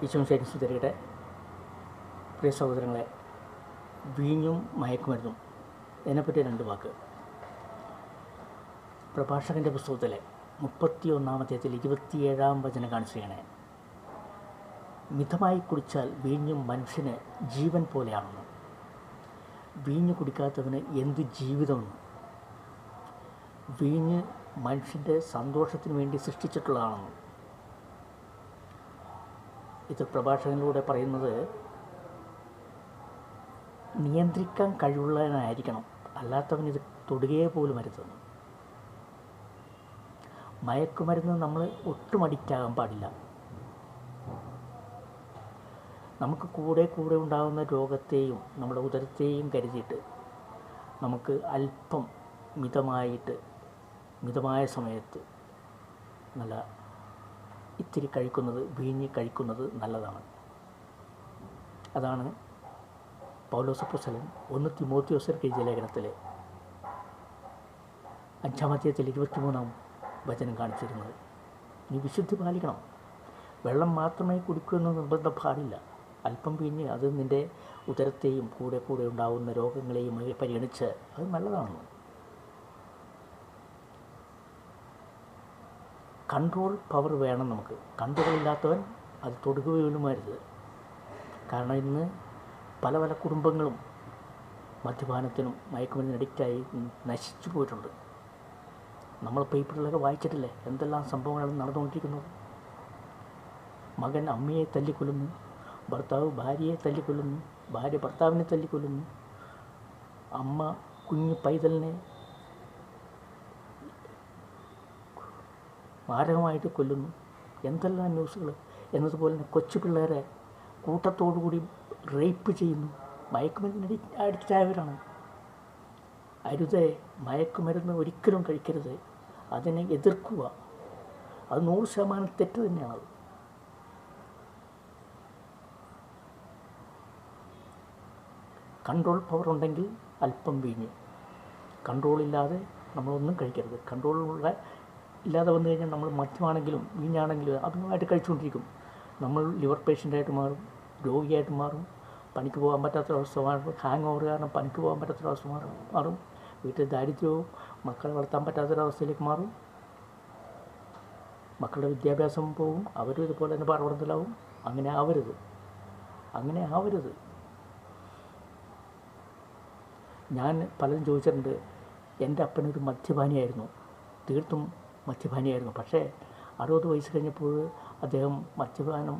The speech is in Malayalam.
ഈശോമിശിഹായ്ക്ക് സ്തുതിയായിരിക്കട്ടെ. പ്രിയ സഹോദരങ്ങളെ, വീഞ്ഞും മയക്കുമരുന്നും ഇതിനെപ്പറ്റി രണ്ട് വാക്ക്. പ്രഭാഷകൻ്റെ പുസ്തകത്തിലെ 31-ാം അധ്യായത്തിൽ 27-ാം വചനം കാണിക്കുകയാണ്. മിതമായി കുടിച്ചാൽ വീഞ്ഞും മനുഷ്യന് ജീവൻ പോലെയാണെന്ന്. വീഞ്ഞ് കുടിക്കാത്തവന് എന്ത് ജീവിതമെന്ന്. വീഞ്ഞ് മനുഷ്യൻ്റെ സന്തോഷത്തിന് വേണ്ടി സൃഷ്ടിച്ചിട്ടുള്ളതാണെന്ന്. ഇത് പ്രഭാഷകനിലൂടെ പറയുന്നത് നിയന്ത്രിക്കാൻ കഴിവുള്ളവനായിരിക്കണം, അല്ലാത്തവൻ ഇത് തൊടുകയെ പോലും അരുതെന്ന്. മയക്കുമരുന്ന് നമ്മൾ ഒട്ടും അഡിക്റ്റാകാൻ പാടില്ല. നമുക്ക് കൂടെ ഉണ്ടാകുന്ന രോഗത്തെയും നമ്മുടെ ഉദരത്തെയും കരുതിയിട്ട് നമുക്ക് അല്പം മിതമായ സമയത്ത് നല്ല ഇത്തിരി വീഞ്ഞ് കഴിക്കുന്നത് നല്ലതാണ്. അതാണ് പൗലോസ് അപ്പോസ്തലൻ 1 തിമോത്തിയോസിന് എഴുതിയ ലേഖനത്തിൽ 5-ാം അധ്യായത്തിൽ 23-ാം വചനം കാണിച്ചിരുന്നത്. നീ വിശുദ്ധി പാലിക്കണം. വെള്ളം മാത്രമേ കുടിക്കൂ എന്ന് നിർബന്ധം പാടില്ല. അല്പം വീഞ്ഞ് അത് നിൻ്റെ ഉദരത്തെയും കൂടെ ഉണ്ടാകുന്ന രോഗങ്ങളെയും പരിഗണിച്ച് അത് നല്ലതാണെന്ന്. കൺട്രോൾ പവർ വേണം നമുക്ക്. കൺട്രോളില്ലാത്തവൻ അത് തൊടുകയും അരുത്. കാരണം ഇന്ന് പല കുടുംബങ്ങളും മദ്യപാനത്തിനും മയക്കുമരുന്നിനും അഡിക്റ്റായി നശിച്ചു പോയിട്ടുണ്ട്. നമ്മൾ പേപ്പറിലൊക്കെ വായിച്ചിട്ടില്ലേ എന്തെല്ലാം സംഭവങ്ങളാണ് നടന്നുകൊണ്ടിരിക്കുന്നത്. മകൻ അമ്മയെ തല്ലിക്കൊല്ലുന്നു, ഭർത്താവ് ഭാര്യയെ തല്ലിക്കൊല്ലുന്നു, ഭാര്യ ഭർത്താവിനെ തല്ലിക്കൊല്ലുന്നു, അമ്മ കുഞ്ഞു പൈതലിനെ മാരകമായിട്ട് കൊല്ലുന്നു. എന്തെല്ലാം ന്യൂസുകൾ. എന്നതുപോലെ തന്നെ കൊച്ചു പിള്ളേരെ കൂട്ടത്തോടുകൂടി റേപ്പ് ചെയ്യുന്നു. മയക്കുമരുന്നിന് അഡിക്റ്റായവരാണ്. അരുതേ, മയക്കുമരുന്ന് ഒരിക്കലും കഴിക്കരുത്. അതിനെ എതിർക്കുക. അത് 100% തെറ്റ് തന്നെയാണത്. കൺട്രോൾ പവർ ഉണ്ടെങ്കിൽ അല്പം വീഞ്ഞ്. കൺട്രോളില്ലാതെ നമ്മളൊന്നും കഴിക്കരുത്. ഇല്ലാതെ വന്നു കഴിഞ്ഞാൽ നമ്മൾ മദ്യമാണെങ്കിലും വീഞ്ഞാണെങ്കിലും അതുമായിട്ട് കഴിച്ചുകൊണ്ടിരിക്കും. നമ്മൾ ലിവർ പേഷ്യൻ്റായിട്ട് മാറും, രോഗിയായിട്ട് മാറും, പണിക്ക് പോകാൻ പറ്റാത്തൊരവസ്ഥ മാറും, ഹാങ് ഓവർ കാരണം പണിക്ക് പോകാൻ പറ്റാത്തൊരവസ്ഥ മാറും, വീട്ടിൽ ദാരിദ്ര്യവും മക്കളെ വളർത്താൻ പറ്റാത്തൊരവസ്ഥയിലേക്ക് മാറും, മക്കളുടെ വിദ്യാഭ്യാസം പോകും, അവരും ഇതുപോലെ തന്നെ പാർവടത്തിലാവും. അങ്ങനെ ആവരുത്. ഞാൻ പലരും ചോദിച്ചിട്ടുണ്ട്, എൻ്റെ അപ്പനൊരു മദ്യപാനിയായിരുന്നു, തീർത്തും മദ്യപാനിയായിരുന്നു. പക്ഷേ 60 വയസ്സ് കഴിഞ്ഞപ്പോൾ അദ്ദേഹം മദ്യപാനം